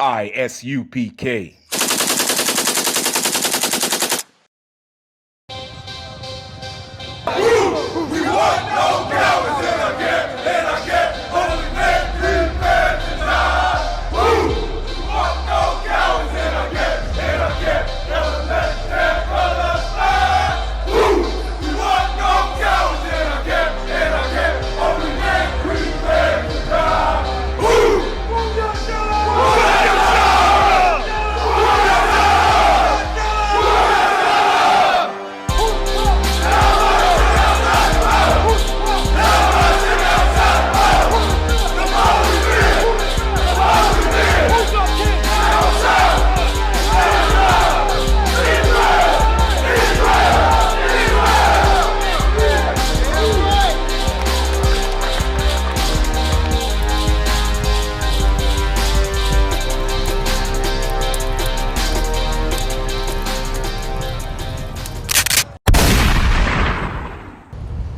Isupk.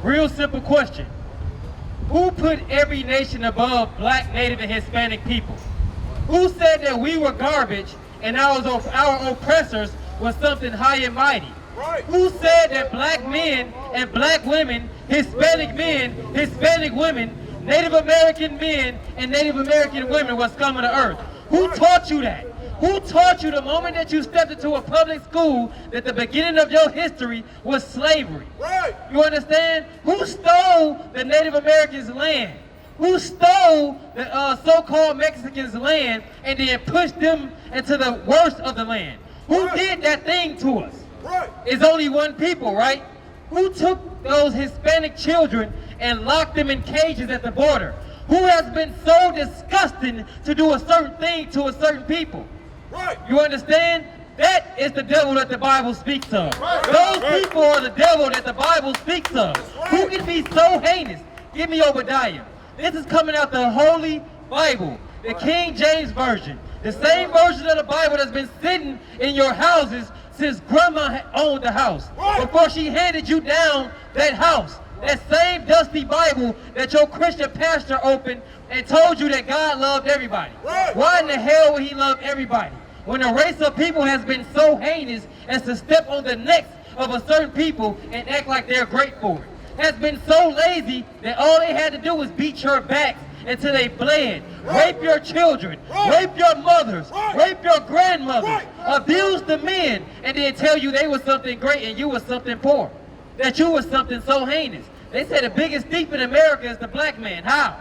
Real simple question. Who put every nation above black, native, and Hispanic people? Who said that we were garbage and our oppressors was something high and mighty? Right. Who said that black men and black women, Hispanic men, Hispanic women, Native American men and Native American women was scum of the earth? Who taught you that? Who taught you the moment that you stepped into a public school that the beginning of your history was slavery? Right. You understand? Who stole the Native Americans' land? Who stole the so-called Mexicans' land and then pushed them into the worst of the land? Who did that thing to us? Right. It's only one people, right? Who took those Hispanic children and locked them in cages at the border? Who has been so disgusting to do a certain thing to a certain people? Right. You understand? That is the devil that the Bible speaks of. Right. Those people are the devil that the Bible speaks of. Right. Who can be so heinous? Give me Obadiah. This is coming out the Holy Bible, the King James Version. The same version of the Bible that's been sitting in your houses since Grandma owned the house. Right. Before she handed you down that house. That same dusty Bible that your Christian pastor opened and told you that God loved everybody. Right. Why in the hell would he love everybody? When a race of people has been so heinous as to step on the necks of a certain people and act like they're great for it. Has been so lazy that all they had to do was beat your backs until they bled. Right. Rape your children, Right. rape your mothers, Right. rape your grandmothers, Right. abuse the men, and then tell you they was something great and you was something poor. That you was something so heinous. They say the biggest thief in America is the black man. How?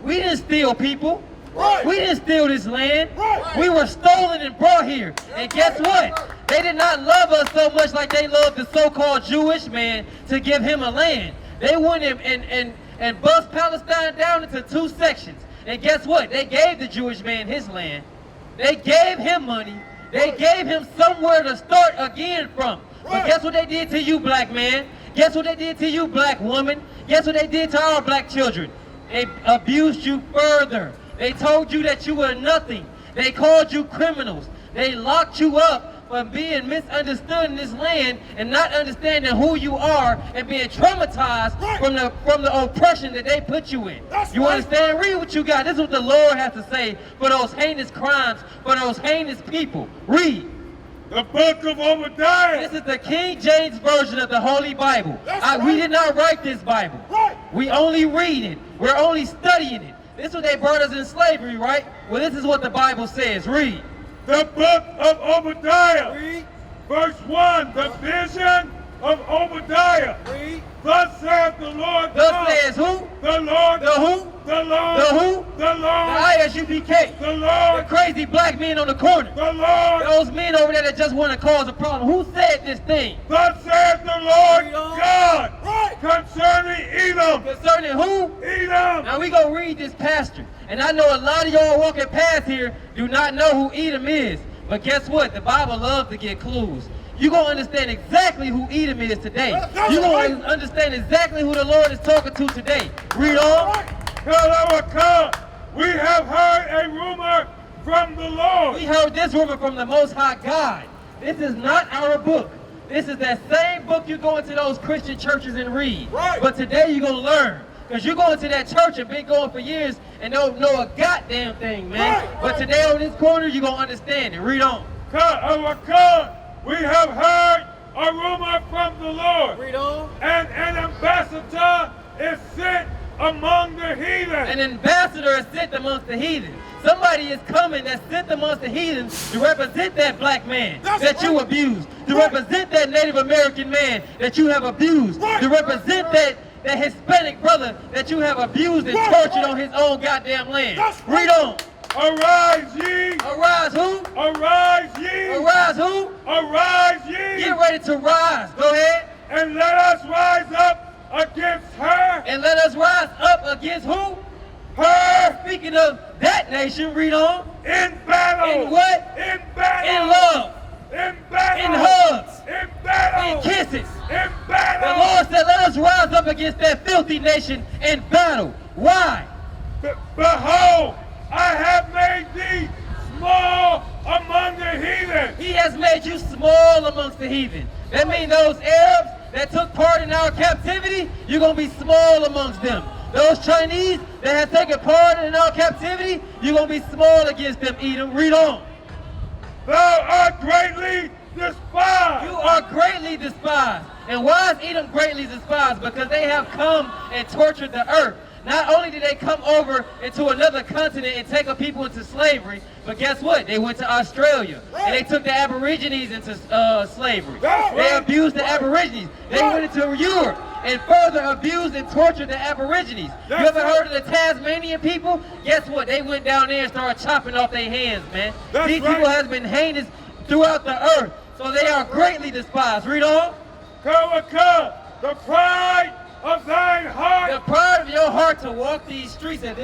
We didn't steal people. Right. We didn't steal this land. Right. We were stolen and brought here. And guess what? They did not love us so much like they loved the so-called Jewish man to give him a land. They went and bust Palestine down into two sections. And guess what? They gave the Jewish man his land. They gave him money. They gave him somewhere to start again from. But guess what they did to you, black man? Guess what they did to you, black woman? Guess what they did to our black children? They abused you further. They told you that you were nothing. They called you criminals. They locked you up for being misunderstood in this land and not understanding who you are and being traumatized from the oppression that they put you in. You understand? Read what you got. This is what the Lord has to say for those heinous crimes, for those heinous people. Read. The book of Obadiah. This is the King James Version of the Holy Bible. We did not write this Bible. Right. We only read it. We're only studying it. This is what they brought us in slavery, right? Well, this is what the Bible says. Read. The book of Obadiah. Read. Verse 1. The vision of Obadiah. Read. Thus saith the Lord Thus God. says who? The Lord. The who? The Lord. The who? The The Lord. ISUPK. The The Lord. crazy black men on the corner. The Lord. Those men over there that just want to cause a problem. Who said this thing? Thus saith the Lord Read on. God. Right. Concerning Edom. Concerning who? Edom. Now we gonna read this pastor. And I know a lot of y'all walking past here do not know who Edom is. But guess what? The Bible loves to give clues. You're going to understand exactly who Edom is today. You're going to understand exactly who the Lord is talking to today. Read on. Hello, we have heard a rumor from the Lord. We heard this rumor from the Most High God. This is not our book. This is that same book you go into those Christian churches and read. Right. But today you're going to learn Because you go into that church and been going for years and don't know a goddamn thing, man. But today on this corner, you're going to understand it. Read on. We have heard a rumor from the Lord. Read on. And an ambassador is sent among the heathen. An ambassador is sent amongst the heathen. Somebody is coming that's sent amongst the heathen to represent that black man that you abused, to represent that Native American man that you have abused, to represent that Hispanic brother that you have abused and tortured on his own goddamn land. Read on. Arise ye! Arise who? Arise ye! Arise who? Arise ye! Get ready to rise. Go ahead. And let us rise up against her. And let us rise up against who? Her. Speaking of that nation, read on. In battle. In what? In battle. In love. In battle. In hugs. In battle. In kisses. In The battle. Lord said, let us rise up against that filthy nation in battle. Why? Behold, I have made thee small among the heathen. He has made you small amongst the heathen. That means those Arabs that took part in our captivity, you're going to be small amongst them. Those Chinese that have taken part in our captivity, you're going to be small against them, Edom. Read on. Thou art greatly despised. You are greatly despised. And why is Edom greatly despised? Because they have come and tortured the earth. Not only did they come over into another continent and take our people into slavery, but guess what? They went to Australia and they took the Aborigines into slavery. They abused the Aborigines. They went into Europe and further abused and tortured the Aborigines. You ever heard of the Tasmanian people? Guess what? They went down there and started chopping off their hands, man. These people have been heinous throughout the earth, so they are greatly despised. Read on. The pride of thine heart. The pride of your heart to walk these streets as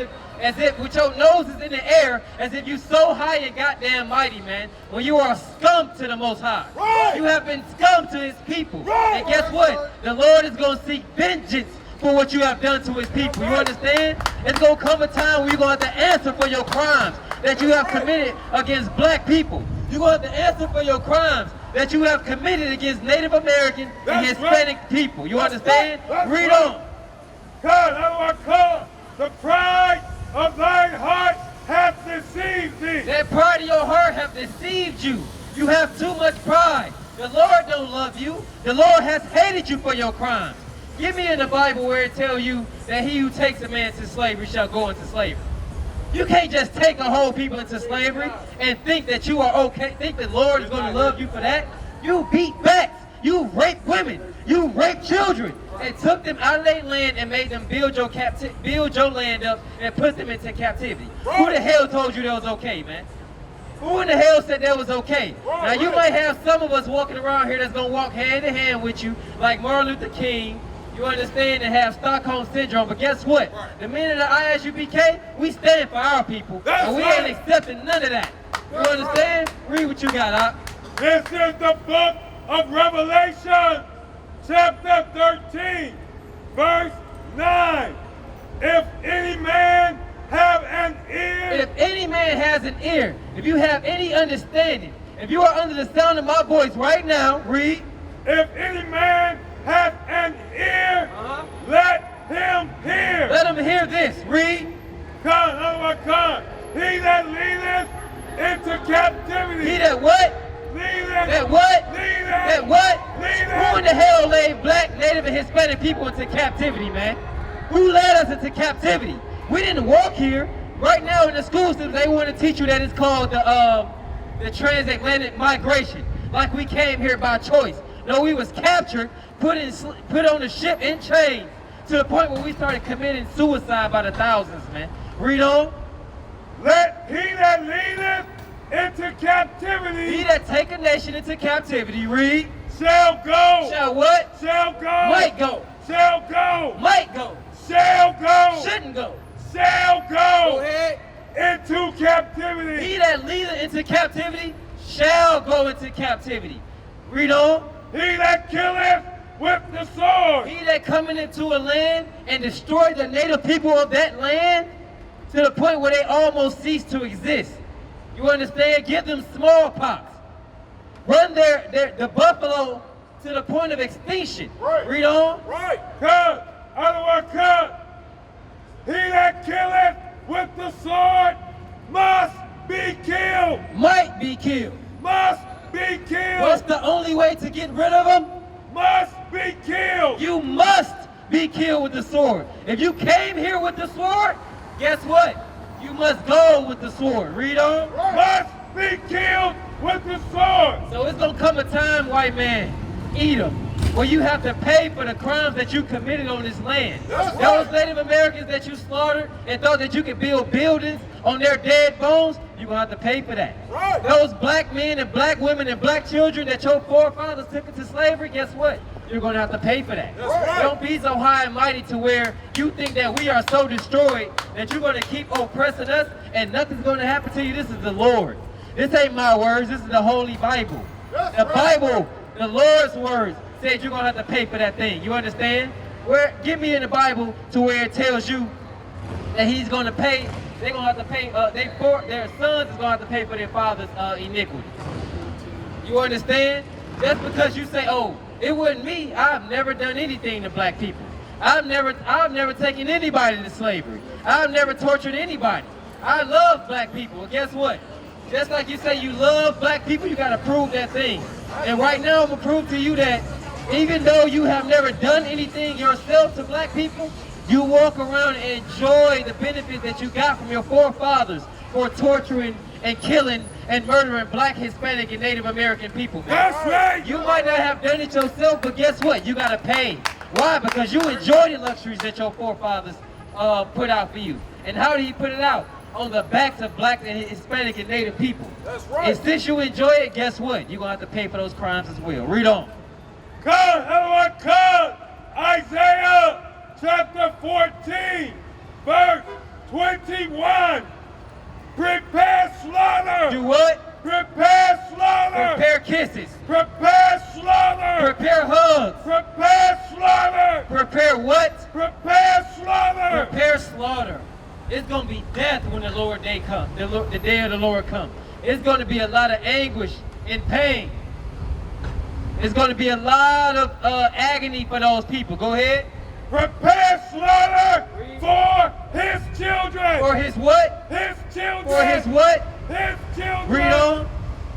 if with your noses in the air, as if you so high and goddamn mighty, man. When you are scum to the Most High. Right. You have been scum to His people. Right. And guess what? The Lord is going to seek vengeance for what you have done to His people. You understand? It's going to come a time where you're going to have to answer for your crimes that you have committed against black people. You're going to have to answer for your crimes that you have committed against Native American and Hispanic people. You understand? Read on. The pride of thine heart hath deceived thee. That pride of your heart have deceived you. You have too much pride. The Lord don't love you. The Lord has hated you for your crimes. Give me in the Bible where it tells you that he who takes a man to slavery shall go into slavery. You can't just take a whole people into slavery and think that you are okay, think the Lord is going to love you for that. You beat backs, you rape women, you rape children, and took them out of their land and made them build your land up and put them into captivity. Who the hell told you that was okay, man? Who in the hell said that was okay? Now you might have some of us walking around here that's going to walk hand in hand with you, like Martin Luther King, you understand, and have Stockholm Syndrome, but guess what? The men of the ISUPK, we stand for our people, and we ain't accepting none of that. You understand? Read what you got, Op. This is the book of Revelation, chapter 13, verse 9. If any man have an ear. If any man has an ear, if you have any understanding, if you are under the sound of my voice right now, read. If any man hath an ear, let him hear. Let him hear this. Read. He that leadeth into captivity. He that what? Leadeth. That what? Leadeth. That what? Leadeth. Who in the hell laid black, Native, and Hispanic people into captivity, man? Who led us into captivity? We didn't walk here. Right now in the school system, they want to teach you that it's called the transatlantic migration. Like we came here by choice. No, we was captured, put on a ship in chains, to the point where we started committing suicide by the thousands, man. Read on. Let he that leadeth into captivity. He that take a nation into captivity, read. Shall go. Shall what? Shall go. Might go. Shall go. Might go. Shall go. Shouldn't go. Shall Go go ahead. into captivity. He that leadeth into captivity shall go into captivity. Read on. He that killeth with the sword. He that coming into a land and destroy the native people of that land to the point where they almost cease to exist. You understand? Give them smallpox. Run the buffalo to the point of extinction. Right. Read on. Right. Cut. Otherwise cut. He that killeth with the sword must be killed. Might be killed. Must be killed. What's the only way to get rid of them? Must be killed. You must be killed with the sword. If you came here with the sword, guess what? You must go with the sword. Read on. Must be killed with the sword. So it's gonna come a time, white man, Edom, where you have to pay for the crimes that you committed on this land. That's Those right. Native Americans that you slaughtered and thought that you could build buildings on their dead bones, you're gonna have to pay for that. Right. Those black men and black women and black children that your forefathers took into slavery, guess what? You're gonna have to pay for that. That's right. Don't be so high and mighty to where you think that we are so destroyed that you're gonna keep oppressing us and nothing's gonna happen to you. This is the Lord. This ain't my words, this is the Holy Bible. That's The right. Bible, the Lord's words, said you're gonna have to pay for that thing. You understand? Give me in the Bible to where it tells you that he's gonna pay, they're gonna have to pay, their sons is gonna have to pay for their father's iniquity. You understand? Just because you say, oh, it wasn't me, I've never done anything to black people. I've never taken anybody to slavery. I've never tortured anybody. I love black people. Well, guess what? Just like you say you love black people, you gotta prove that thing. And right now I'm gonna prove to you that even though you have never done anything yourself to black people, you walk around and enjoy the benefits that you got from your forefathers for torturing and killing and murdering black, Hispanic, and Native American people. That's right. You might not have done it yourself, but guess what? You gotta pay. Why? Because you enjoy the luxuries that your forefathers put out for you. And how did he put it out? On the backs of black and Hispanic and Native people. That's right. And since you enjoy it, guess what? You're gonna have to pay for those crimes as well. Read on. Come, everyone, come. Isaiah chapter 14, verse 21. Prepare slaughter. Do what? Prepare slaughter. Prepare kisses. Prepare slaughter. Prepare hugs. Prepare slaughter. Prepare what? Prepare slaughter. Prepare slaughter. It's gonna be death when the Lord day comes. The day of the Lord comes. It's gonna be a lot of anguish and pain. It's gonna be a lot of agony for those people. Go ahead. Prepare slaughter for his children. For his what? His children. For his what? His children. Read on.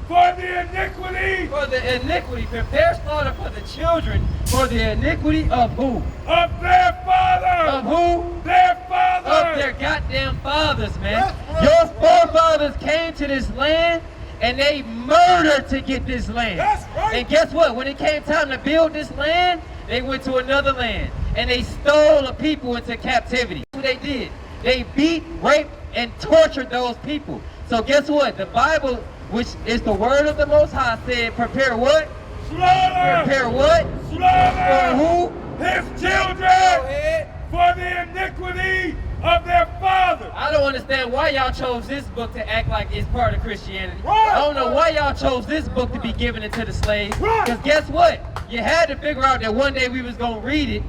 For the iniquity For the iniquity. Prepare slaughter for the children. For the iniquity of who? of their father. Of who? Their father. Of their goddamn fathers, man. That's right. Your forefathers came to this land and they murdered to get this land. That's right. And guess what? When it came time to build this land, they went to another land and they stole the people into captivity. That's what they did. They beat, raped, and tortured those people. So guess what? The Bible, which is the word of the Most High, said, prepare what? Slaughter. Prepare what? Slaughter. For who? His children. Go ahead. For the iniquity of their father. I don't understand why y'all chose this book to act like it's part of Christianity. Right. I don't know why y'all chose this book to be given it to the slaves. Right. Because guess what? You had to figure out that one day we was going to read it.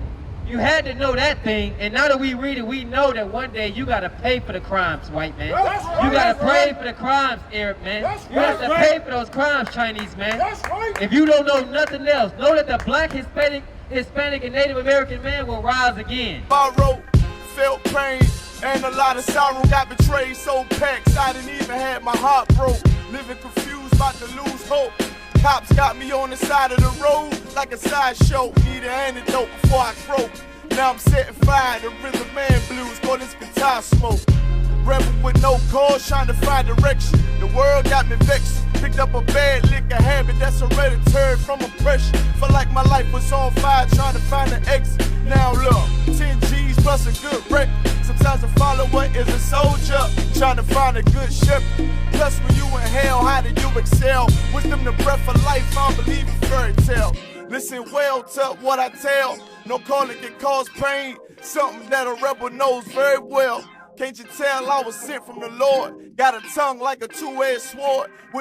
You had to know that thing. And now that we read it, we know that one day you got to pay for the crimes, white man. That's right. You got That's to pay right. for the crimes, Arab man. That's You have to right. pay for those crimes, Chinese man. That's right. If you don't know nothing else, know that the black, Hispanic, and Native American man will rise again. Borrow, felt pain, and a lot of sorrow. Got betrayed, so packed, I didn't even have my heart broke. Living confused, about to lose hope. Cops got me on the side of the road like a sideshow. Need an antidote before I croak. Now I'm setting fire to rhythm man blues, call this guitar smoke. Rebel with no cause, trying to find direction. The world got me vexed. Picked up a bad liquor habit that's hereditary from oppression. Felt like my life was on fire, trying to find an exit. Now look, 10 G's plus a good record. Sometimes a follower is a soldier, trying to find a good shepherd. Plus when you in hell, how do you excel? Wisdom the breath of life, I don't believe in fairy tale. Listen well to what I tell. No calling can cause pain. Something that a rebel knows very well. Can't you tell I was sent from the Lord? Got a tongue like a two-edged sword. With